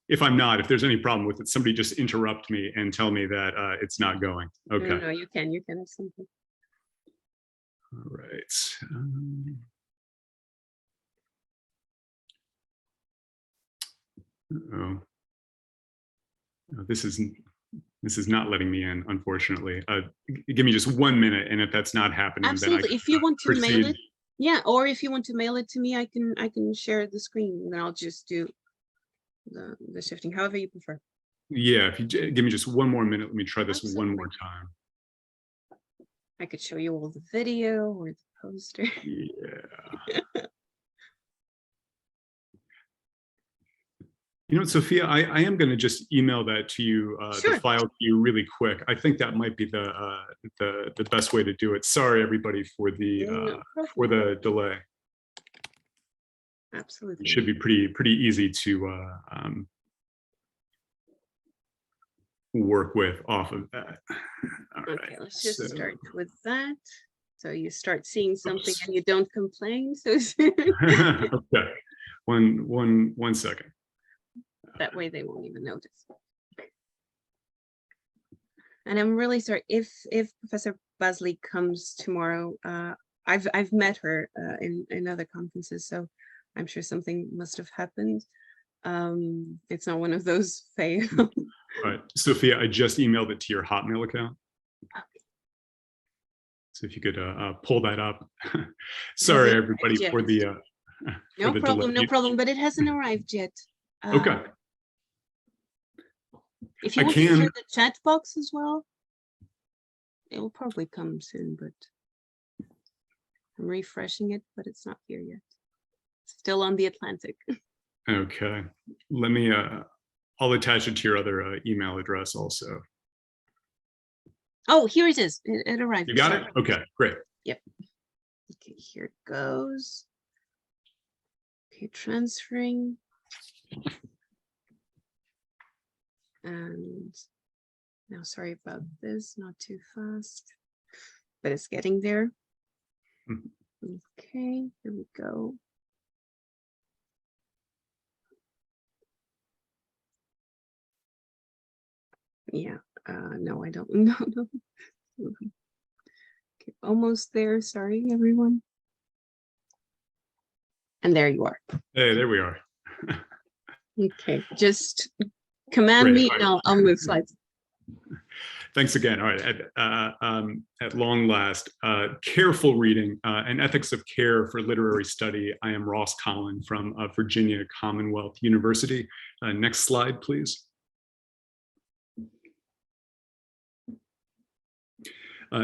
if I'm not, if there's any problem with it, somebody just interrupt me and tell me that it's not going. Okay. No, you can have something. All right. Oh, this is not letting me in, unfortunately. Give me just 1 minute, and if that's not happening, Absolutely. then I can if you want to proceed. mail it, yeah, or if you want to mail it to me, I can share the screen, and then I'll just do the shifting, however you prefer. Yeah, if you give me just 1 more minute, let me try this Absolutely. one more time. I could show you all the video or the poster. Yeah. You know what, Sophia, I am going to just email that to you, Sure. the file to you really quick. I think that might be the best way to do it. Sorry, everybody, for the delay. Absolutely. It should be pretty easy to work with off of that. All okay, right, let's just start with that. So you start seeing something and you don't complain. So okay, one second. That way they won't even notice. And I'm really sorry if Professor Basley comes tomorrow. I've met her in other conferences, so I'm sure something must have happened. It's not one of those fail. All right, Sophia, I just emailed it to your Hotmail account. Okay. So if you could pull that up. Sorry, everybody, for the no problem, no problem. But it hasn't arrived yet. Okay. If you want to share the chat box as well, it will probably come soon. But I'm refreshing it, but it's not here yet. It's still on the Atlantic. Okay. Let me. I'll attach it to your other email address also. Oh, here it is. It arrived. You got it? Okay, great. Yep. Okay, here it goes. Okay, transferring. And now, sorry about this, not too fast, but it's getting there. Okay, here we go. Yeah, no, I don't. No. Okay, almost there. Sorry, everyone. And there you are. Hey, there we are. Okay, just command me and I'll move slides. Thanks again. All right, at long last, Care-ful reading, an ethics of care for literary study. I am Ross Collin from Virginia Commonwealth University. Next slide, please.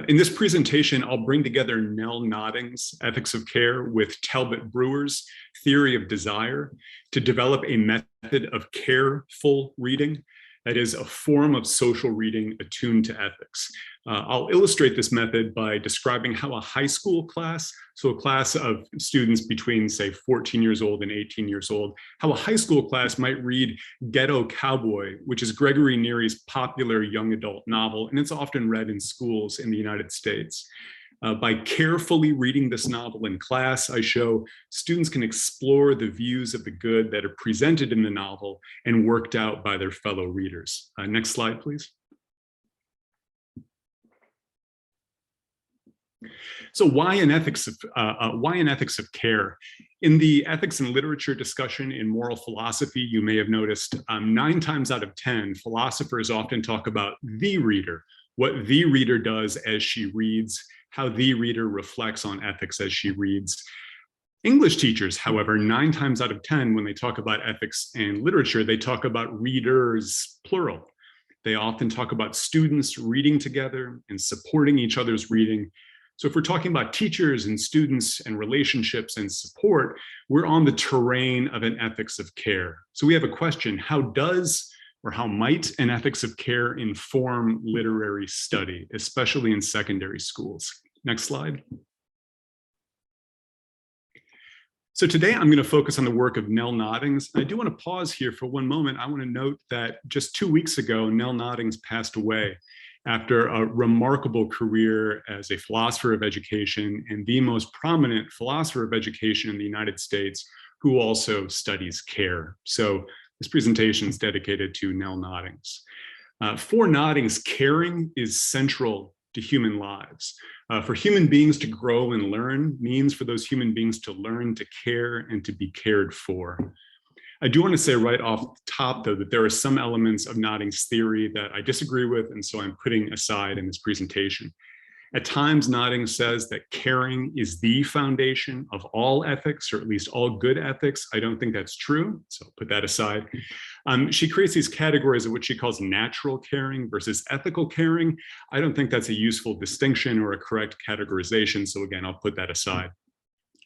In this presentation, I'll bring together Nell Nodding's Ethics of Care with Talbot Brewer's Theory of Desire to develop a method of care-ful reading, that is a form of social reading attuned to ethics. I'll illustrate this method by describing how a high school class, so a class of students between, say, 14 years old and 18 years old, how a high school class might read Ghetto Cowboy, which is Gregory Neary's popular young adult novel, and it's often read in schools in the United States. By carefully reading this novel in class, I show students can explore the views of the good that are presented in the novel and worked out by their fellow readers. Next slide, please. So why an ethics of care? In the ethics and literature discussion in moral philosophy, you may have noticed 9 times out of 10, philosophers often talk about the reader, what the reader does as she reads, how the reader reflects on ethics as she reads. English teachers, however, 9 times out of 10, when they talk about ethics and literature, they talk about readers, plural. They often talk about students reading together and supporting each other's reading. So if we're talking about teachers and students and relationships and support, we're on the terrain of an ethics of care. So we have a question: how does or how might an ethics of care inform literary study, especially in secondary schools? Next slide. So today I'm going to focus on the work of Nell Noddings. I do want to pause here for one moment. I want to note that just 2 weeks ago, Nell Noddings passed away after a remarkable career as a philosopher of education and the most prominent philosopher of education in the United States, who also studies care. So This presentation is dedicated to Nell Noddings. For Noddings, caring is central to human lives. For human beings to grow and learn means for those human beings to learn to care and to be cared for. I do want to say right off the top, though, that there are some elements of Noddings' theory that I disagree with, and so I'm putting aside in this presentation. At times, Noddings says that caring is the foundation of all ethics, or at least all good ethics. I don't think that's true, so I'll put that aside. She creates these categories of what she calls natural caring versus ethical caring. I don't think that's a useful distinction or a correct categorization, so again, I'll put that aside.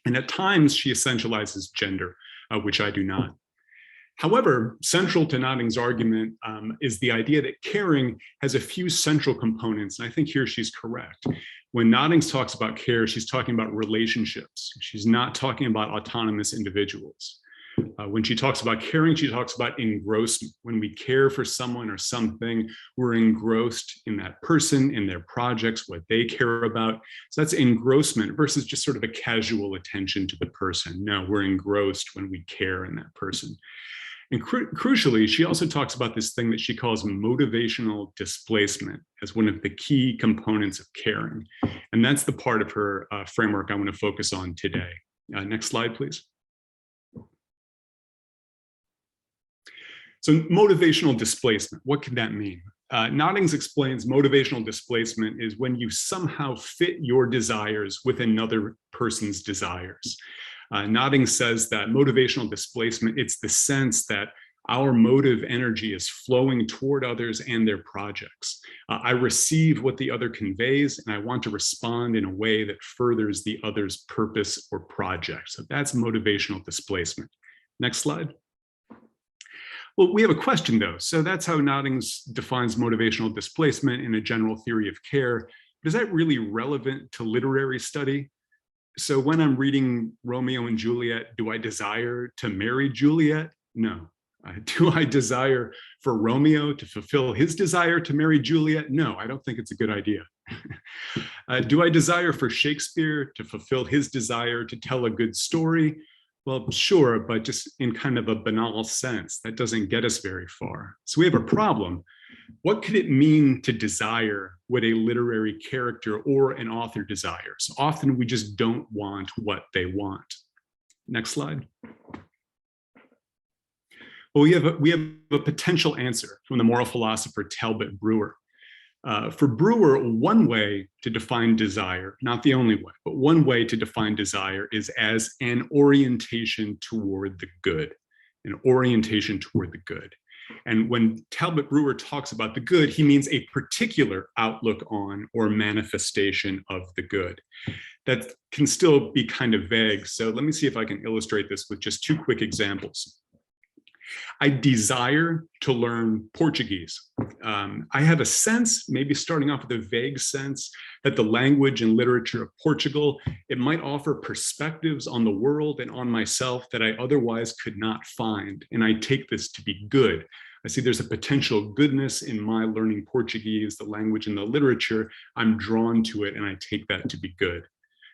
And at times, she essentializes gender, which I do not. However, central to Noddings' argument is the idea that caring has a few central components, and I think here she's correct. When Noddings talks about care, she's talking about relationships. She's not talking about autonomous individuals. When she talks about caring, she talks about engrossment. When we care for someone or something, we're engrossed in that person, in their projects, what they care about. So that's engrossment versus just sort of a casual attention to the person. No, we're engrossed when we care in that person. And crucially, she also talks about this thing that she calls motivational displacement as one of the key components of caring. And that's the part of her framework I want to focus on today. Next slide, please. So motivational displacement, what can that mean? Noddings explains motivational displacement is when you somehow fit your desires with another person's desires. Noddings says that motivational displacement, it's the sense that our motive energy is flowing toward others and their projects. I receive what the other conveys, and I want to respond in a way that furthers the other's purpose or project. So that's motivational displacement. Next slide. Well, we have a question though. So that's how Noddings defines motivational displacement in a general theory of care. But is that really relevant to literary study? So when I'm reading Romeo and Juliet, do I desire to marry Juliet? No. Do I desire for Romeo to fulfill his desire to marry Juliet? No, I don't think it's a good idea. Do I desire for Shakespeare to fulfill his desire to tell a good story? Well, sure, but just in kind of a banal sense. That doesn't get us very far. So we have a problem. What could it mean to desire what a literary character or an author desires? Often we just don't want what they want. Next slide. Well, we have a potential answer from the moral philosopher Talbot Brewer. For Brewer, one way to define desire, not the only way, but one way to define desire is as an orientation toward the good, an orientation toward the good. And when Talbot Brewer talks about the good, he means a particular outlook on or manifestation of the good. That can still be kind of vague. So let me see if I can illustrate this with just two quick examples. I desire to learn Portuguese. I have a sense, maybe starting off with a vague sense, that the language and literature of Portugal, it might offer perspectives on the world and on myself that I otherwise could not find. And I take this to be good. I see there's a potential goodness in my learning Portuguese, the language and the literature. I'm drawn to it and I take that to be good.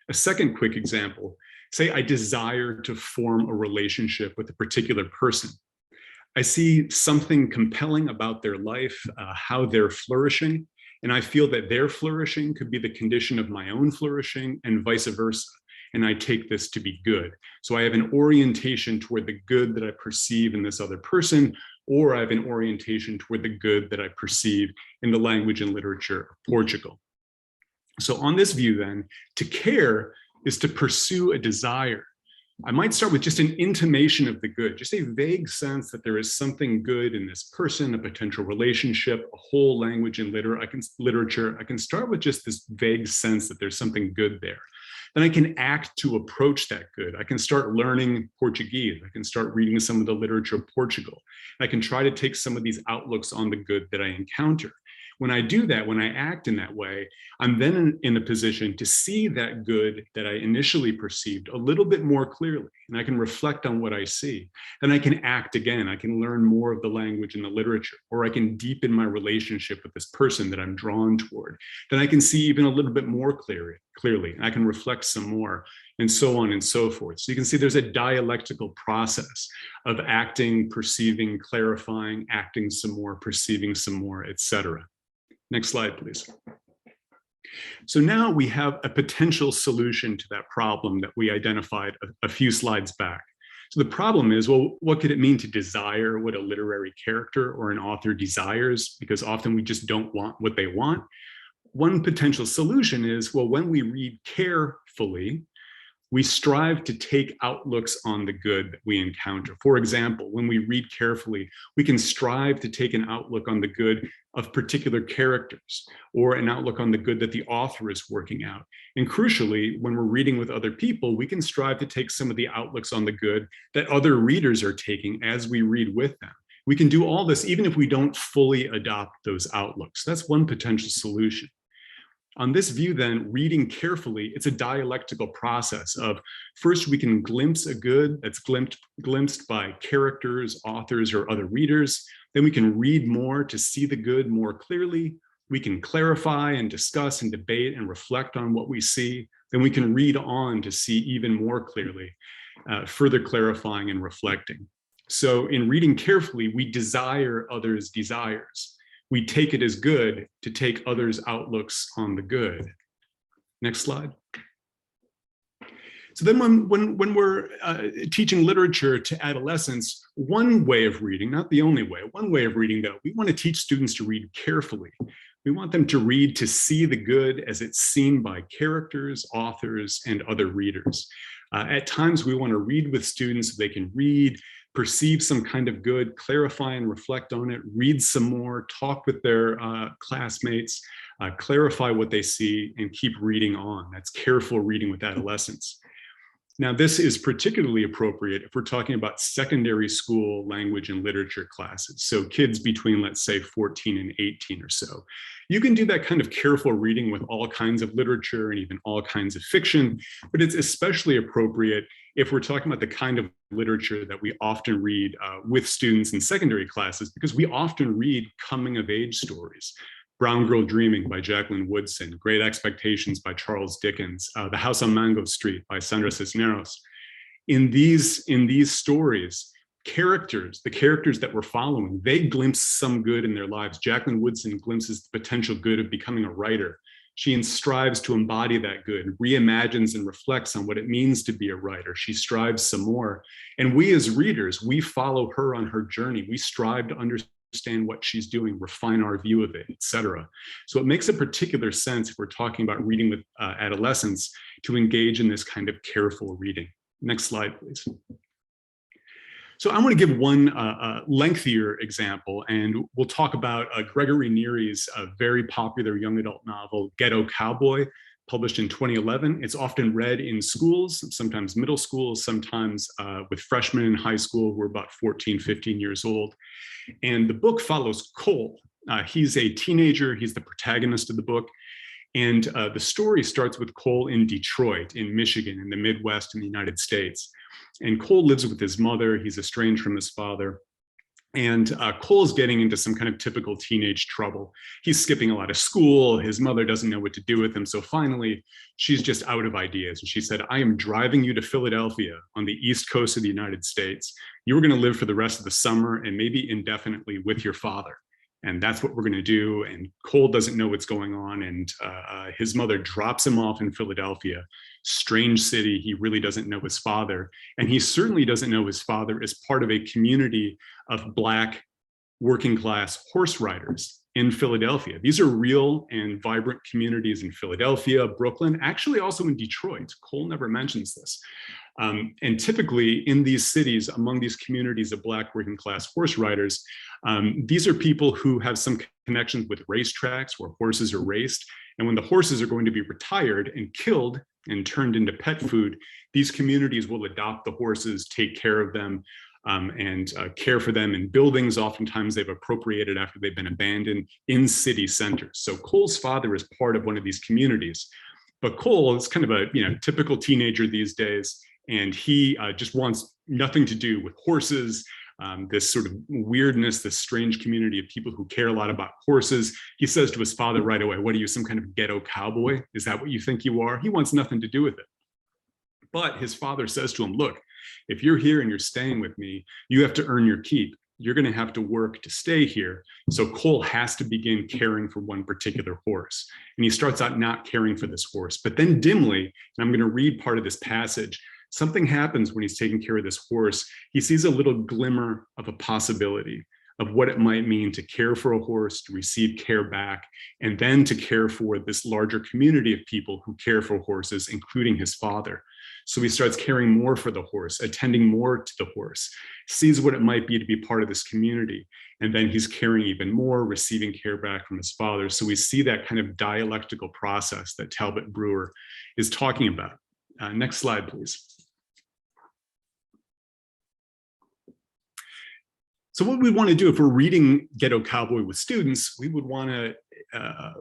A second quick example, say I desire to form a relationship with a particular person. I see something compelling about their life, how they're flourishing, and I feel that their flourishing could be the condition of my own flourishing and vice versa. And I take this to be good. So I have an orientation toward the good that I perceive in this other person, or I have an orientation toward the good that I perceive in the language and literature of Portugal. So on this view then, to care is to pursue a desire. I might start with just an intimation of the good, just a vague sense that there is something good in this person, a potential relationship, a whole language and literature. I can start with just this vague sense that there's something good there. Then I can act to approach that good. I can start learning Portuguese. I can start reading some of the literature of Portugal. I can try to take some of these outlooks on the good that I encounter. When I do that, when I act in that way, I'm then in a position to see that good that I initially perceived a little bit more clearly, and I can reflect on what I see. Then I can act again. I can learn more of the language and the literature, or I can deepen my relationship with this person that I'm drawn toward. Then I can see even a little bit more clearly, and I can reflect some more. and so on and so forth. So you can see there's a dialectical process of acting, perceiving, clarifying, acting some more, perceiving some more, etc. Next slide, please. So now we have a potential solution to that problem that we identified a few slides back. So the problem is, well, what could it mean to desire what a literary character or an author desires? Because often we just don't want what they want. One potential solution is, well, when we read carefully, we strive to take outlooks on the good that we encounter. For example, when we read carefully, we can strive to take an outlook on the good of particular characters, or an outlook on the good that the author is working out. And crucially, when we're reading with other people, we can strive to take some of the outlooks on the good that other readers are taking as we read with them. We can do all this even if we don't fully adopt those outlooks. That's one potential solution. On this view then, reading carefully, it's a dialectical process of first we can glimpse a good that's glimpsed by characters, authors, or other readers. Then we can read more to see the good more clearly. We can clarify and discuss and debate and reflect on what we see. Then we can read on to see even more clearly, further clarifying and reflecting. So in reading carefully, we desire others' desires. We take it as good to take others' outlooks on the good. Next slide. So then when we're teaching literature to adolescents, one way of reading, not the only way, one way of reading though, we want to teach students to read carefully. We want them to read to see the good as it's seen by characters, authors, and other readers. At times we want to read with students so they can read, perceive some kind of good, clarify and reflect on it, read some more, talk with their classmates, clarify what they see, and keep reading on. That's careful reading with adolescents. Now, this is particularly appropriate if we're talking about secondary school language and literature classes. So kids between, let's say, 14 and 18 or so. You can do that kind of careful reading with all kinds of literature and even all kinds of fiction, but it's especially appropriate if we're talking about the kind of literature that we often read with students in secondary classes, because we often read coming of age stories. Brown Girl Dreaming by Jacqueline Woodson, Great Expectations by Charles Dickens, The House on Mango Street by Sandra Cisneros. In these stories, the characters that we're following, they glimpse some good in their lives. Jacqueline Woodson glimpses the potential good of becoming a writer. She strives to embody that good, reimagines and reflects on what it means to be a writer. She strives some more. And we as readers, we follow her on her journey. We strive to understand what she's doing, refine our view of it, etc. So it makes a particular sense if we're talking about reading with adolescents to engage in this kind of careful reading. Next slide, please. So I want to give one lengthier example, and we'll talk about Gregory Neary's very popular young adult novel, Ghetto Cowboy, published in 2011. It's often read in schools, sometimes middle schools, sometimes with freshmen in high school who are about 14, 15 years old. And the book follows Cole. He's a teenager. He's the protagonist of the book. And the story starts with Cole in Detroit, in Michigan, in the Midwest in the United States. And Cole lives with his mother. He's estranged from his father. And Cole's getting into some kind of typical teenage trouble. He's skipping a lot of school. His mother doesn't know what to do with him. So finally, she's just out of ideas. And she said, I am driving you to Philadelphia on the East Coast of the United States. You were going to live for the rest of the summer and maybe indefinitely with your father. And that's what we're going to do. And Cole doesn't know what's going on. And his mother drops him off in Philadelphia. Strange city. He really doesn't know his father. And he certainly doesn't know his father as part of a community of Black working class horse riders in Philadelphia. These are real and vibrant communities in Philadelphia, Brooklyn, actually also in Detroit. Cole never mentions this. And typically in these cities, among these communities of Black working class horse riders, these are people who have some connections with racetracks where horses are raced. And when the horses are going to be retired and killed and turned into pet food, these communities will adopt the horses, take care of them, and care for them in buildings. Oftentimes they've appropriated after they've been abandoned in city centers. So Cole's father is part of one of these communities. But Cole is kind of a typical teenager these days, and he just wants nothing to do with horses, this sort of weirdness, this strange community of people who care a lot about horses. He says to his father right away, what are you, some kind of ghetto cowboy? Is that what you think you are? He wants nothing to do with it. But his father says to him, look, if you're here and you're staying with me, you have to earn your keep. You're going to have to work to stay here. So Cole has to begin caring for one particular horse. And he starts out not caring for this horse. But then dimly, and I'm going to read part of this passage, something happens when he's taking care of this horse. He sees a little glimmer of a possibility of what it might mean to care for a horse, to receive care back, and then to care for this larger community of people who care for horses, including his father. So he starts caring more for the horse, attending more to the horse, sees what it might be to be part of this community. And then he's caring even more, receiving care back from his father. So we see that kind of dialectical process that Talbot Brewer is talking about. Next slide, please. So what we want to do if we're reading Ghetto Cowboy with students, we would want to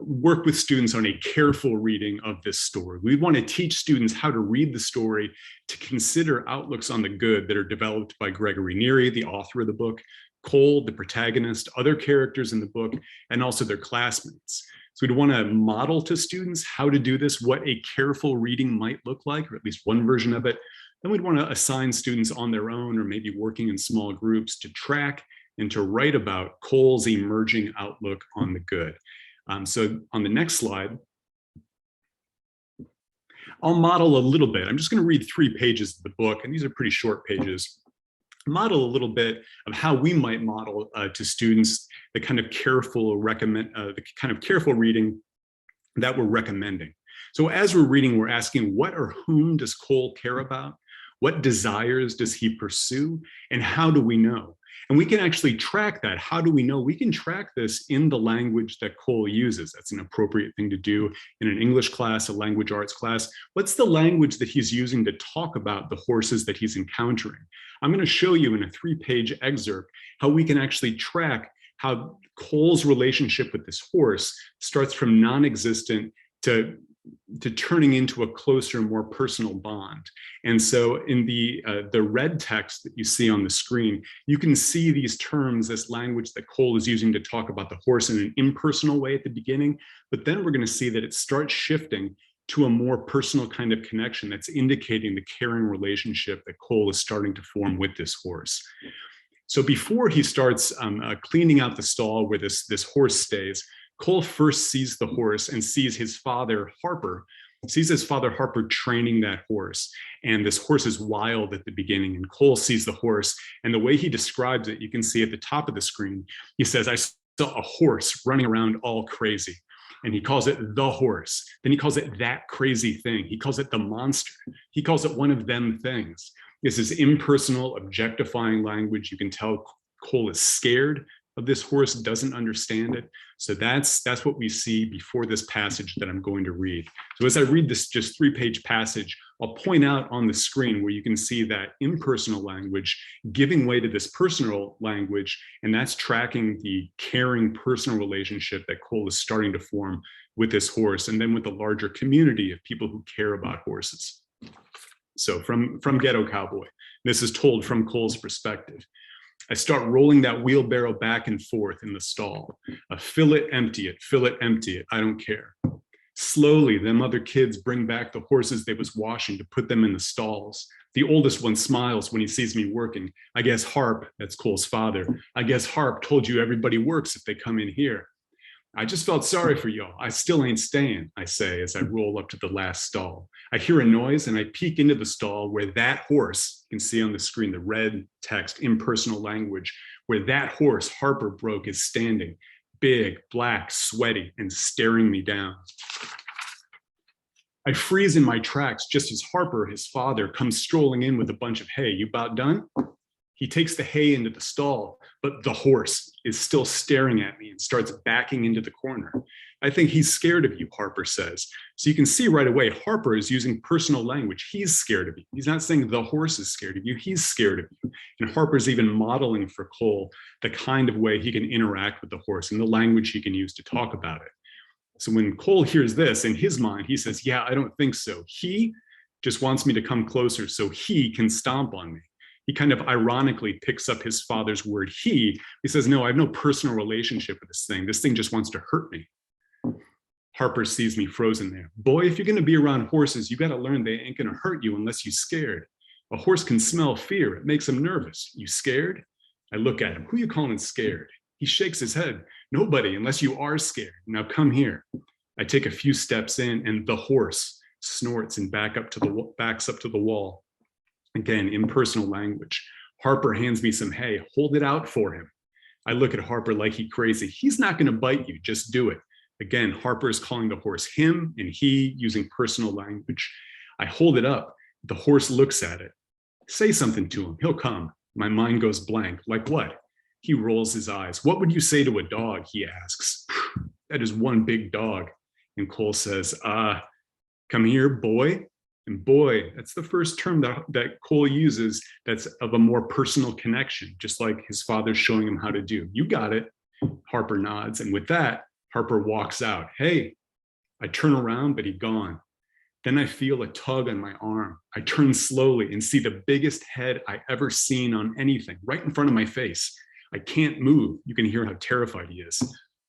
work with students on a careful reading of this story. We want to teach students how to read the story, to consider outlooks on the good that are developed by Gregory Neary, the author of the book, Cole, the protagonist, other characters in the book, and also their classmates. So we'd want to model to students how to do this, what a careful reading might look like, or at least one version of it. Then we'd want to assign students on their own or maybe working in small groups to track and to write about Cole's emerging outlook on the good. So on the next slide, I'll model a little bit. I'm just going to read 3 pages of the book, and these are pretty short pages. Model a little bit of how we might model to students the kind of careful reading that we're recommending. So as we're reading, we're asking, what or whom does Cole care about? What desires does he pursue? And how do we know? And we can actually track that. How do we know? We can track this in the language that Cole uses. That's an appropriate thing to do in an English class, a language arts class. What's the language that he's using to talk about the horses that he's encountering? I'm going to show you in a 3-page excerpt how we can actually track how Cole's relationship with this horse starts from non-existent to turning into a closer, more personal bond. And so in the red text that you see on the screen, you can see these terms as language that Cole is using to talk about the horse in an impersonal way at the beginning, but then we're going to see that it starts shifting to a more personal kind of connection that's indicating the caring relationship that Cole is starting to form with this horse. So before he starts cleaning out the stall where this horse stays, Cole first sees the horse and sees his father, Harper, training that horse. And this horse is wild at the beginning, and Cole sees the horse, and the way he describes it, you can see at the top of the screen, he says, I saw a horse running around all crazy. And he calls it the horse. Then he calls it that crazy thing. He calls it the monster. He calls it one of them things. This is impersonal, objectifying language. You can tell Cole is scared of this horse, doesn't understand it. So that's what we see before this passage that I'm going to read. So as I read this just 3-page passage, I'll point out on the screen where you can see that impersonal language giving way to this personal language, and that's tracking the caring personal relationship that Cole is starting to form with this horse, and then with the larger community of people who care about horses. So from Ghetto Cowboy, this is told from Cole's perspective. I start rolling that wheelbarrow back and forth in the stall. Fill it, empty it, I don't care. Slowly, them other kids bring back the horses they was washing to put them in the stalls. The oldest one smiles when he sees me working. I guess Harp, that's Cole's father, I guess Harp told you everybody works if they come in here. I just felt sorry for y'all. I still ain't staying, I say as I roll up to the last stall. I hear a noise and I peek into the stall where that horse, you can see on the screen the red text, impersonal language, where that horse Harper broke is standing, big, black, sweaty, and staring me down. I freeze in my tracks just as Harper, his father, comes strolling in with a bunch of hay. You about done? He takes the hay into the stall, but the horse is still staring at me and starts backing into the corner. I think he's scared of you, Harper says. So you can see right away, Harper is using personal language. He's scared of you. He's not saying the horse is scared of you. He's scared of you. And Harper's even modeling for Cole the kind of way he can interact with the horse and the language he can use to talk about it. So when Cole hears this, in his mind, he says, yeah, I don't think so. He just wants me to come closer so he can stomp on me. He kind of ironically picks up his father's word, he says, no, I have no personal relationship with this thing. This thing just wants to hurt me. Harper sees me frozen there. Boy, if you're going to be around horses, you got to learn they ain't going to hurt you unless you're scared. A horse can smell fear. It makes him nervous. You scared? I look at him. Who you calling scared? He shakes his head. Nobody, unless you are scared. Now come here. I take a few steps in, and the horse snorts and backs up to the wall. Again, impersonal language. Harper hands me some hay. Hold it out for him. I look at Harper like he's crazy. He's not going to bite you. Just do it. Again, Harper is calling the horse him and he, using personal language. I hold it up. The horse looks at it. Say something to him. He'll come. My mind goes blank. Like what? He rolls his eyes. What would you say to a dog? He asks. That is one big dog. And Cole says, come here, boy. And boy, that's the first term that Cole uses that's of a more personal connection, just like his father's showing him how to do. You got it. Harper nods. And with that, Harper walks out. Hey, I turn around, but he's gone. Then I feel a tug on my arm. I turn slowly and see the biggest head I ever seen on anything right in front of my face. I can't move. You can hear how terrified he is.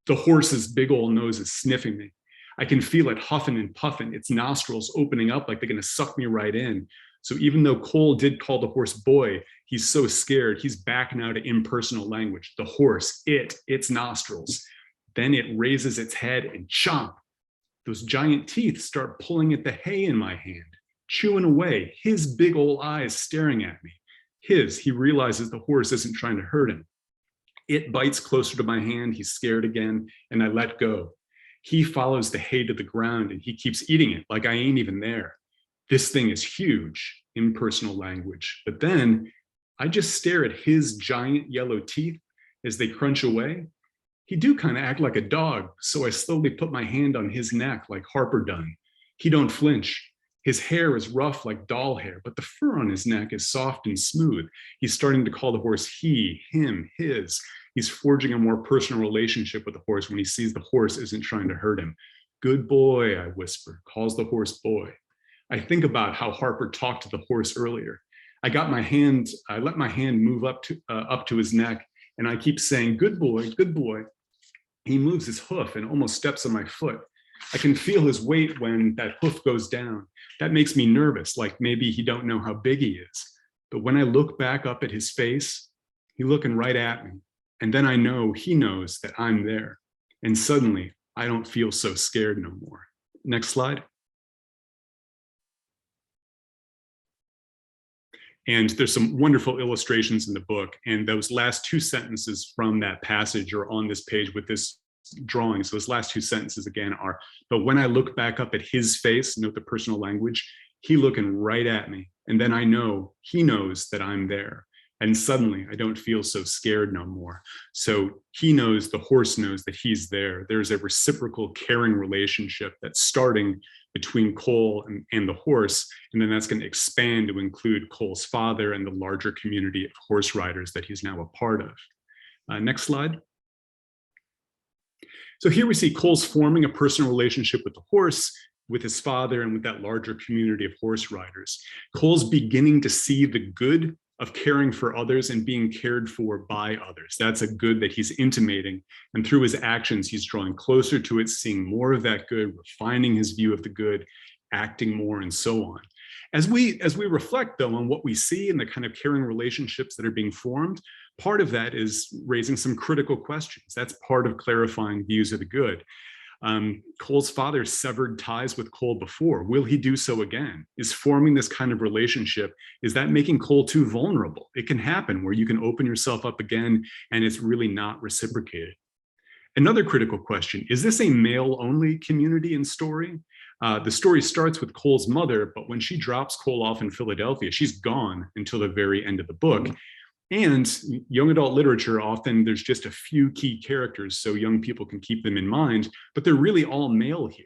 The horse's big old nose is sniffing me. I can feel it huffing and puffing, its nostrils opening up like they're going to suck me right in. So even though Cole did call the horse boy, he's so scared, he's back now to impersonal language. The horse, its nostrils. Then it raises its head and chomp. Those giant teeth start pulling at the hay in my hand, chewing away, his big old eyes staring at me. He realizes the horse isn't trying to hurt him. It bites closer to my hand, he's scared again, and I let go. He follows the hay to the ground and he keeps eating it like I ain't even there. This thing is huge, impersonal language. But then I just stare at his giant yellow teeth as they crunch away. He do kind of act like a dog, so I slowly put my hand on his neck like Harper done. He don't flinch. His hair is rough like doll hair, but the fur on his neck is soft and smooth. He's starting to call the horse he, him, his. He's forging a more personal relationship with the horse when he sees the horse isn't trying to hurt him. Good boy, I whisper, calls the horse boy. I think about how Harper talked to the horse earlier. I let my hand move up to his neck, and I keep saying, good boy, good boy. He moves his hoof and almost steps on my foot. I can feel his weight when that hoof goes down. That makes me nervous, like maybe he don't know how big he is. But when I look back up at his face, he's looking right at me. And then I know he knows that I'm there. And suddenly, I don't feel so scared no more. Next slide. And there's some wonderful illustrations in the book. And those last two sentences from that passage are on this page with this drawing. So those last two sentences again are, but when I look back up at his face, note the personal language, he looking right at me. And then I know he knows that I'm there. And suddenly I don't feel so scared no more. So he knows, the horse knows that he's there. There's a reciprocal caring relationship that's starting between Cole and the horse. And then that's going to expand to include Cole's father and the larger community of horse riders that he's now a part of. Next slide. So here we see Cole's forming a personal relationship with the horse, with his father, and with that larger community of horse riders. Cole's beginning to see the good of caring for others and being cared for by others. That's a good that he's intimating. And through his actions, he's drawing closer to it, seeing more of that good, refining his view of the good, acting more, and so on. As we reflect, though, on what we see and the kind of caring relationships that are being formed, part of that is raising some critical questions. That's part of clarifying views of the good. Cole's father severed ties with Cole before. Will he do so again? Is forming this kind of relationship, is that making Cole too vulnerable? It can happen where you can open yourself up again and it's really not reciprocated. Another critical question, is this a male-only community and story? The story starts with Cole's mother, but when she drops Cole off in Philadelphia, she's gone until the very end of the book. And young adult literature, often there's just a few key characters so young people can keep them in mind, but they're really all male here.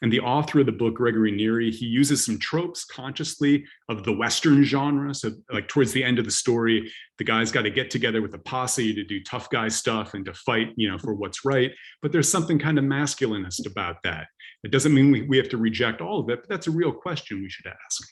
And the author of the book, Gregory Neary, he uses some tropes consciously of the Western genre. So like towards the end of the story, the guys got to get together with a posse to do tough guy stuff and to fight, for what's right. But there's something kind of masculinist about that. It doesn't mean we have to reject all of it, but that's a real question we should ask.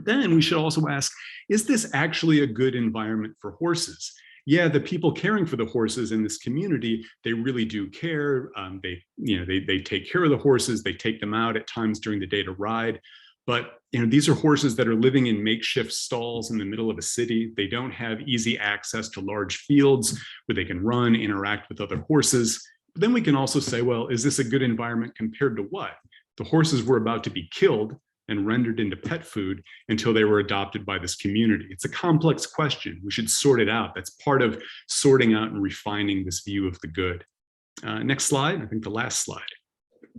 Then we should also ask, is this actually a good environment for horses? yeah, the people caring for the horses in this community, they really do care. They take care of the horses, they take them out at times during the day to ride. But these are horses that are living in makeshift stalls in the middle of a city. They don't have easy access to large fields where they can run, interact with other horses. But then we can also say, well, is this a good environment compared to what? The horses were about to be killed and rendered into pet food until they were adopted by this community. It's a complex question. We should sort it out. That's part of sorting out and refining this view of the good. Next slide, I think the last slide.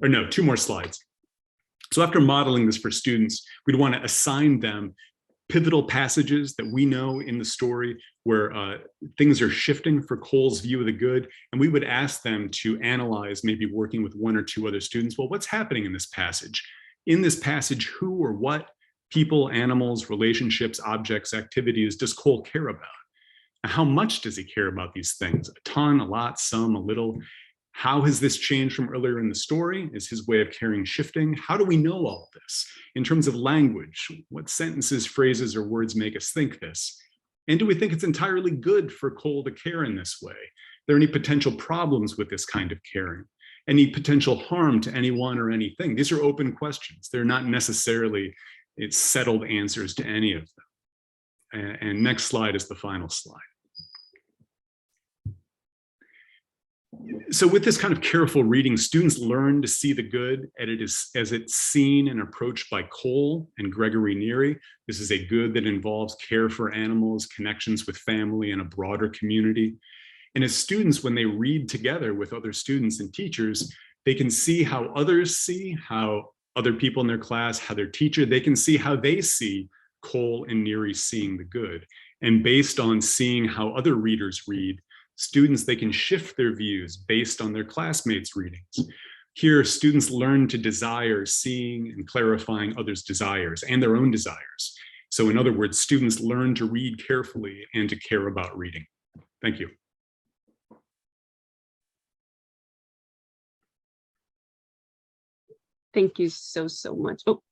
Or no, 2 more slides. So after modeling this for students, we'd want to assign them pivotal passages that we know in the story where things are shifting for Cole's view of the good. And we would ask them to analyze, maybe working with 1 or 2 other students, well, what's happening in this passage? In this passage, who or what people, animals, relationships, objects, activities does Cole care about? How much does he care about these things? A ton, a lot, some, a little? How has this changed from earlier in the story? Is his way of caring shifting? How do we know all of this? In terms of language, what sentences, phrases, or words make us think this? And do we think it's entirely good for Cole to care in this way? Are there any potential problems with this kind of caring? Any potential harm to anyone or anything? These are open questions. They're not necessarily settled answers to any of them. And next slide is the final slide. So with this kind of careful reading, students learn to see the good as it's seen and approached by Cole and Gregory Neary. This is a good that involves care for animals, connections with family, and a broader community. And as students, when they read together with other students and teachers, they can see how others see, how other people in their class, how their teacher, they can see how they see Cole and Neary seeing the good. And based on seeing how other readers read, students, they can shift their views based on their classmates' readings. Here, students learn to desire seeing and clarifying others' desires and their own desires. So in other words, students learn to read carefully and to care about reading. Thank you. Thank you so much. Oh.